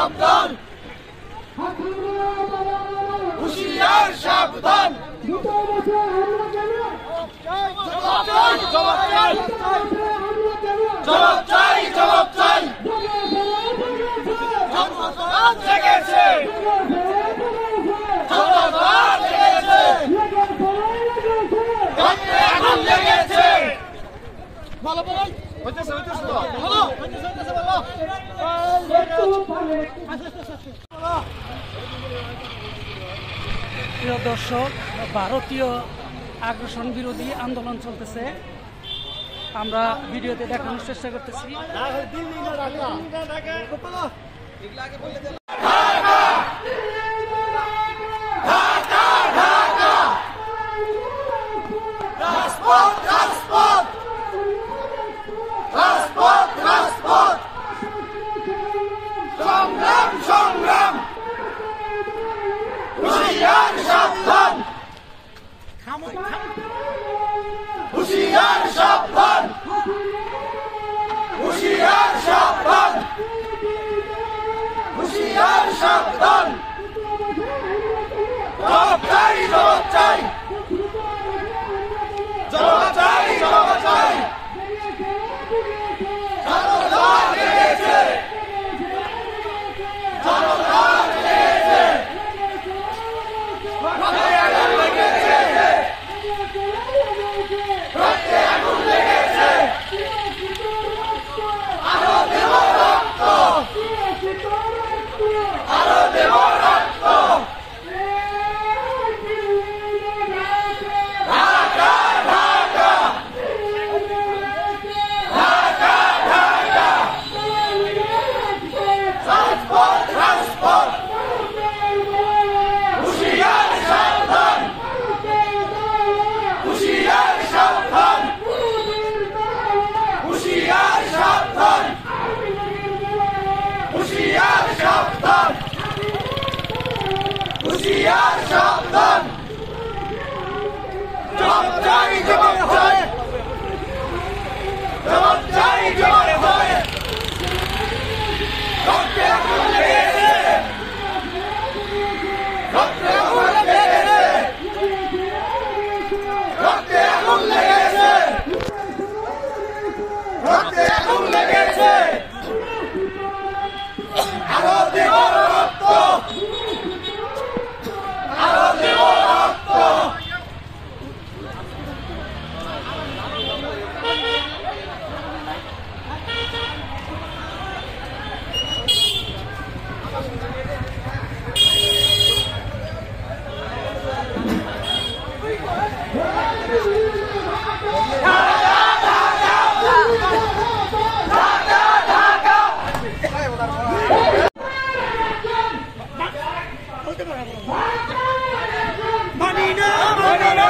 সাবধান, হুঁশিয়ার সাবধান, জবাব চাই, জবাব চাই, জবাব চাই, জেগেছে, জেগেছে, এখন লেগেছে। ভালো ভালো হইতেছে, হইতেছে ভালো হইতেছে, ভালো। প্রিয় দর্শক, ভারতীয় আগ্রাসন বিরোধী আন্দোলন চলতেছে, আমরা ভিডিওতে দেখানোর চেষ্টা করতেছি। সংগ্রাম সংগ্রাম, হুঁশিয়ার সাবধান, হুঁশিয়ার সাবধান, হুঁশিয়ার সাবধান, হুঁশিয়ার সাবধান, জবাব চাই, জবাব চাই, জবাব চাই, জবাব চাই, জনতা লেগেছে, জনতা লেগেছে, রক্তে আগুন লেগেছে, রক্তে আগুন লেগেছে, আরো দেব রক্ত, আরো দেব রক্ত, ঢাকা ঢাকা, ঢাকা ঢাকা, রাজপথ রাজপথ, হুঁশিয়ার সাবধান, হুঁশিয়ার সাবধান, হুঁশিয়ার সাবধান, হুঁশিয়ার সাবধান, হুঁশিয়ার সাবধান, জবাব চাই, জবাব চাই, জবাব চাই, জবাব চাই, রক্তে আগুন লেগেছে, রক্তে আগুন লেগেছে, রক্তে আগুন লেগেছে, রক্তে আগুন লেগেছে, আরো দেব রক্ত, আরো দেব রক্ত, মানি না, মানি না,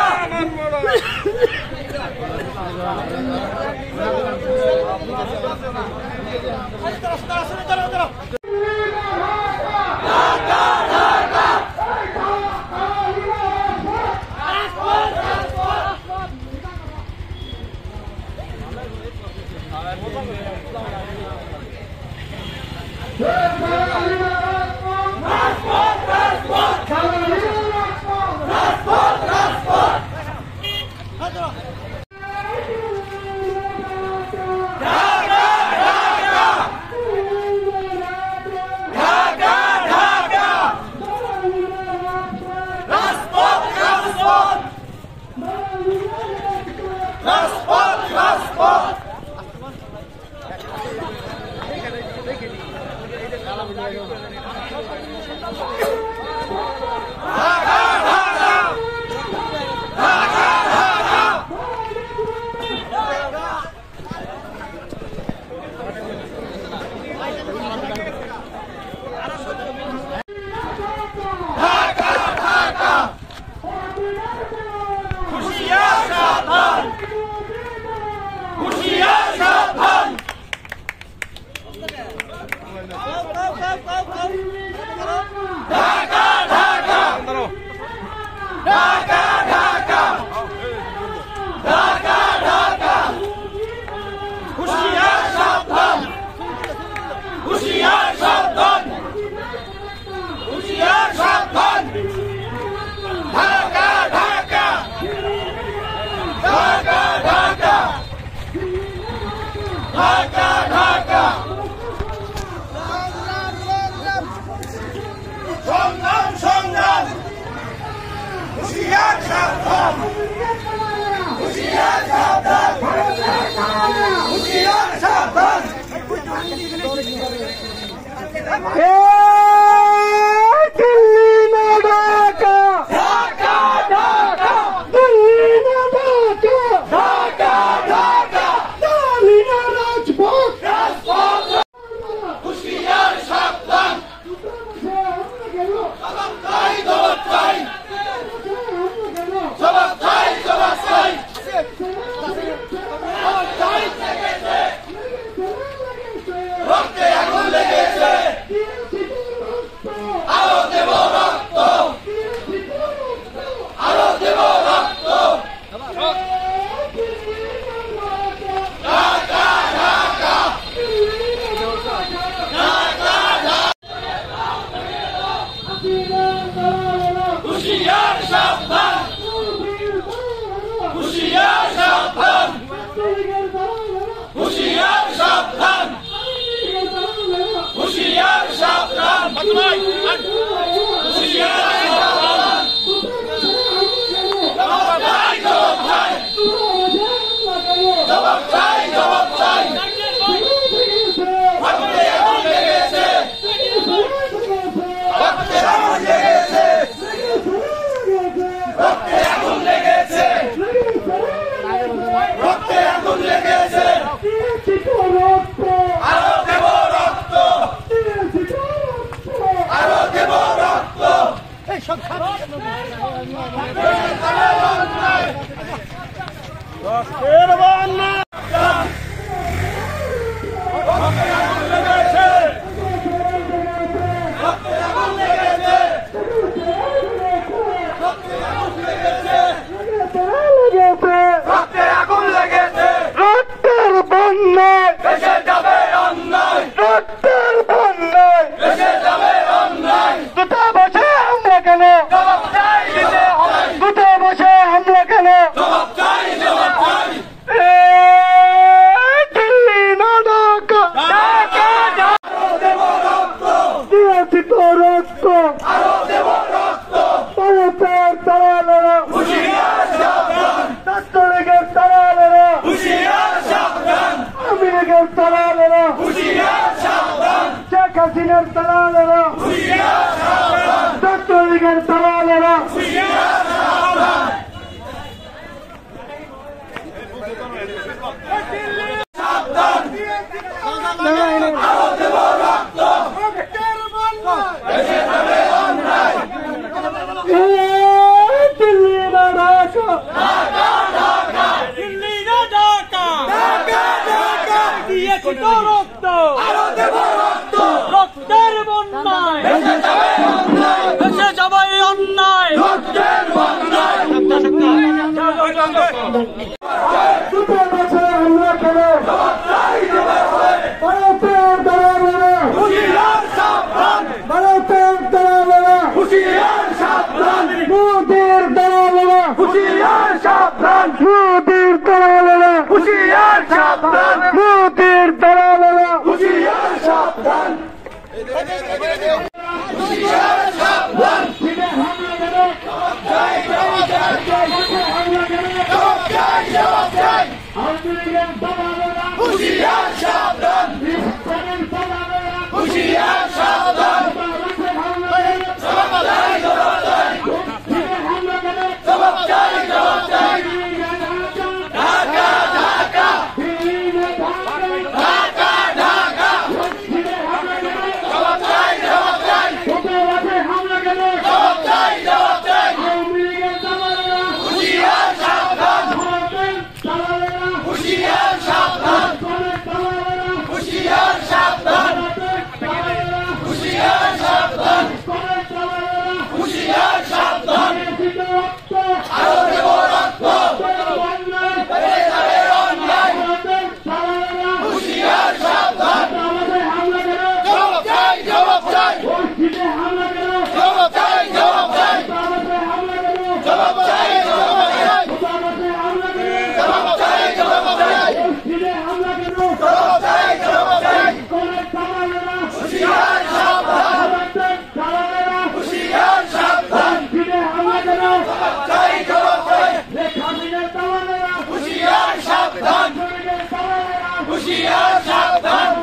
হুঁশিয়ার সাবধান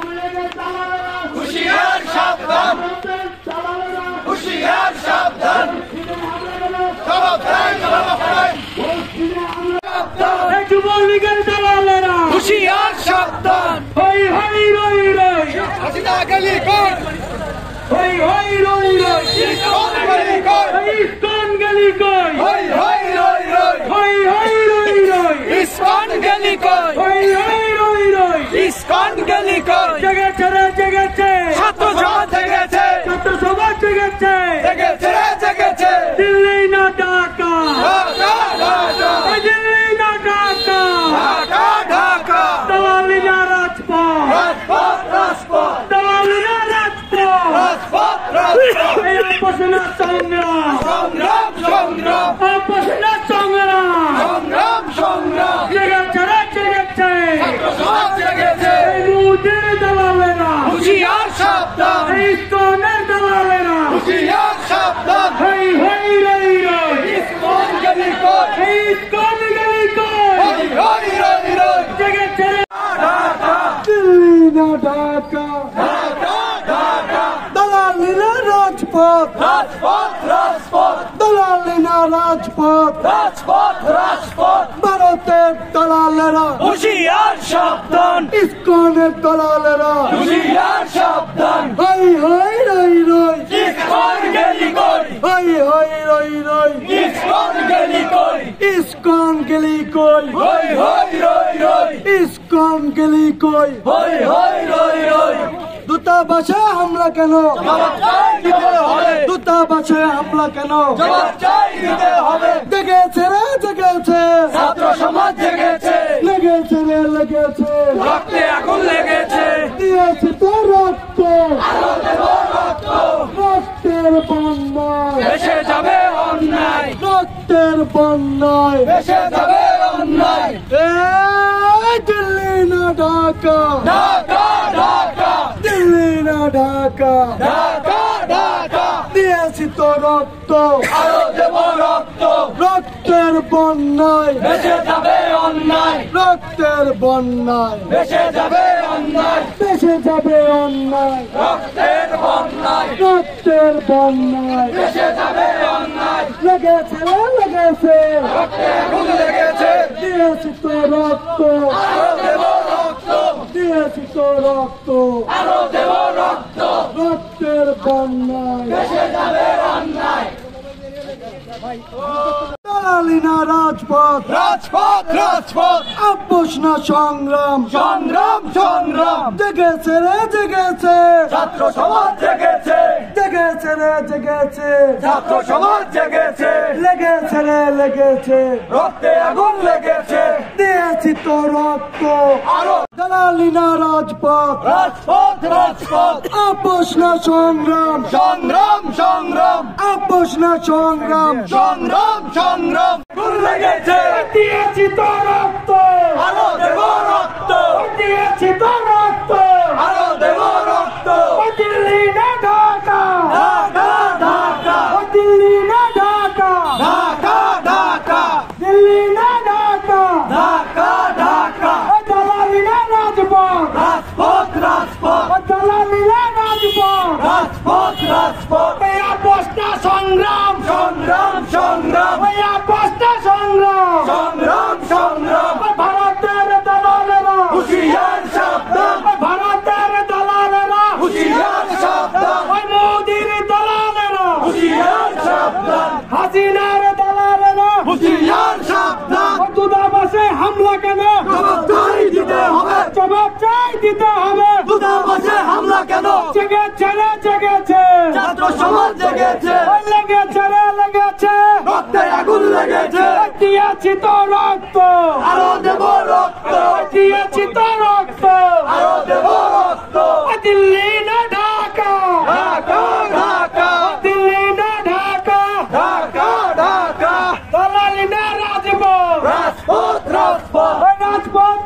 যুবলীগের দালালেরা হুঁশিয়ার সাবধান হই হই রই রই হাসিনা গলি কই হই হই রই রই ইসকন গলি কই ইসকন গলি কই হই হই রই রই হই হই রই রই ইসকন গলি কই হই হই রই রই ইসকন গলি কই জেগেছে রে জেগেছে ছাত্র সমাজ জেগেছে ছাত্র সমাজ জেগেছে জেগেছে রে জেগেছে দিল্লি না ঢাকা ঢাকা ঢাকা দিল্লি না ঢাকা ঢাকা ঢাকা দালালি না রাজপথ রাজপথ রাজপথ দালালি না রাজপথ রাজপথ রাজপথ এই আপসনা সংগ্রাম সংগ্রাম সংগ্রাম আপসনা সংগ্রাম সংগ্রাম সংগ্রাম জেগেছে রে জেগেছে ছাত্র সমাজ জেগেছে এই মুদির দালালেরা হুঁশিয়ার সাবধান এই ইসকনের দালালেরা হুঁশিয়ার সাবধান হই হই রই রই ইসকন গলি কই এই ইসকন গলি কই হই হই রই রই জেগেছে রে ঢাকা দিল্লি না ঢাকা ঢাকা ঢাকা দালালি না রাজপথ রাজপথ রাজপথ দালালি না রাজপথ রাজপথ রাজপথ ভারতের দালালেরা হুঁশিয়ার সাবধান ইসকনের দালালেরা হুঁশিয়ার সাবধান হই হই রই রই ইসকন গলি কই হই হই রই রই ইসকন গলি কই ইসকন গলি কই হই হই রই রই ইসকন গলি কই হই হই রই রই দূতাবাসে হামলা কেন জবাব চাই দিতে হবে দূতাবাসে হামলা কেন জবাব চাই দিতে হবে জেগেছে রে জেগেছে ছাত্র সমাজ জেগেছে লেগেছে রে লেগেছে রক্তে আগুন লেগেছে দিয়েছে তো রক্ত আলো দেব রক্ত রক্তের বন্যায় দেশে যাবে অন্যায় রক্তের বন্যায় দেশে যাবে অন্যায় এই দিল্লি না ঢাকা ঢাকা ঢাকা দিল্লি না ঢাকা ঢাকা ঢাকা দিয়েছি তো রক্ত আলো দেব রক্ত রক্তের বন্যায় দেশে যাবে অন্যায় রক্তের বন্যায় দেশে যাবে অন্যায় দেশে যাবে অন্যায় রক্তের বন্যায় রক্তের বন্যায় দেশে যাবে অন্যায় লেগেছে রে লেগেছে রক্তে আগুন লেগেছে দিয়েছি তো রক্ত আলো দেব রক্ত দিয়েছি তো রক্ত আলো দেব রক্ত রক্তের বন্যায় দেশে যাবে অন্যায় দালালি না রাজপথ রাজপথ রাজপথ আপোষ না সংগ্রাম সংগ্রাম সংগ্রাম জেগেছে রে জেগেছে ছাত্র সমাজ জেগেছে জেগেছে রে জেগেছে ছাত্র সমাজ জেগেছে লেগেছে রে লেগেছে রক্তে আগুন লেগেছে দিয়েছি তো রক্ত আলো দালালি না রাজপথ রাজপথ রাজপথ আপোষ না সংগ্রাম সংগ্রাম সংগ্রাম আপোষ না সংগ্রাম সংগ্রাম সংগ্রাম আগুন লেগেছে দিয়েছি তো রক্ত আলো দেব রক্ত দিয়েছি তো রক্ত আলো দেব রক্ত দিল্লি না ঢাকা ঢাকা ঢাকা দিল্লি না ঢাকা ঢাকা ঢাকা দিল্লি না ঢাকা ঢাকা ঢাকা দালালি না রাজপথ রাজপথ রাজপথ দালালি না রাজপথ রাজপথ রাজপথ এই আপোষ না সংগ্রাম সংগ্রাম সংগ্রাম এই আপোষ না সংগ্রাম সংগ্রাম সংগ্রাম ভারতের দালালেরা হুঁশিয়ার সাবধান ভারতের দালালেরা হুঁশিয়ার সাবধান ওই মোদির দালালেরা হুঁশিয়ার সাবধান হাসিনার দালালেরা হুঁশিয়ার সাবধান ওই দূতাবাসে হামলা কেন জবাব চাই দিতে হবে জবাব চাই দিতে হবে দূতাবাসে হামলা কেন জেগেছে রে জেগেছে ছাত্র সমাজ জেগেছে ওই লেগেছে রে লেগেছে রক্তে আগুন লেগেছে দিয়েছি তো রক্ত আলো দেব রক্ত দিয়েছি তো রক্ত আলো দেব রক্ত দিল্লি না ঢাকা ঢাকা ঢাকা দিল্লি না ঢাকা ঢাকা ঢাকা দালালি না রাজপথ রাজপথ রাজপথ ওই রাজপথ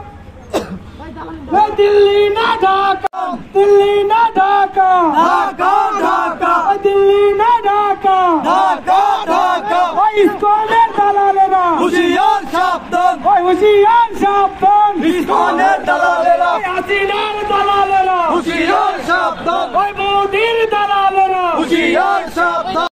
ওই দিল্লি না ঢাকা দিল্লি না ঢাকা ঢাকা ঢাকা ওই দিল্লি না ঢাকা ঢাকা ঢাকা ওই ইসকনের দালালেরা হুঁশিয়ার সাবধান ওই হুঁশিয়ার সাবধান ইসকনের দালালেরা ওই হাসিনার দালালেরা হুঁশিয়ার সাবধান ওই মোদির দালালেরা হুঁশিয়ার সাবধান